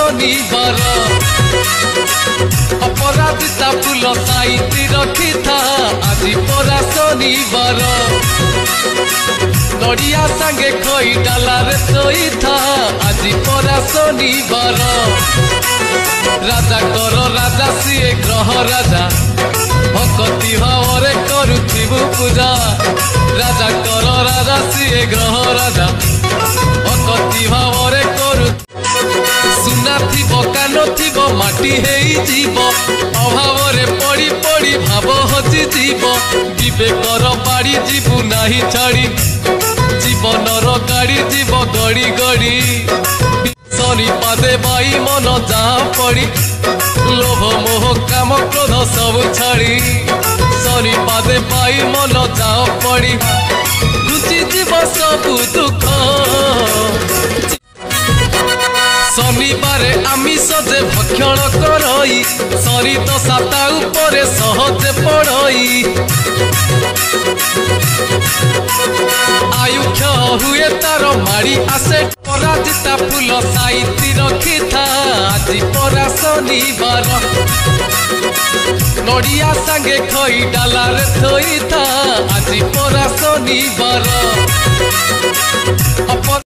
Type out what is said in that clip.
शनिवार अपराजिता फूल साइती रखी था आज परा शनिवार नड़िया सांगे खई डाला रे सोई था आज परा शनिवार राजा कर राजा सीए ग्रह राजा भक्ति भाव करुथिबु पूजा राजा कर राजा सीए ग्रह राजा भक्ति भाव करू सुना थिब कान थिब माटी हेई जीव अभाव रे पड़ी पड़ी भाव हजी जीव विवेकर बाड़ी जीवु नाही छाड़ी जीवनर गाड़ी जीव गड़ी गड़ी शनि पादे बाई मन जा पड़ी लोभ मोह काम क्रोध सब छाड़ी शनि पादे बाई मन जा पड़ी घुची जीव सब दुख शनिवार आमिष जे भक्षण करई शनि तो साता उपरे सहजे पड़ई आयुक्ष हुए तार माड़ी आसे पराजिता फूल साइती रखी था आज परा शनिवार नड़िया सांगे खई डाला रे थोई था आज परा शनिवार।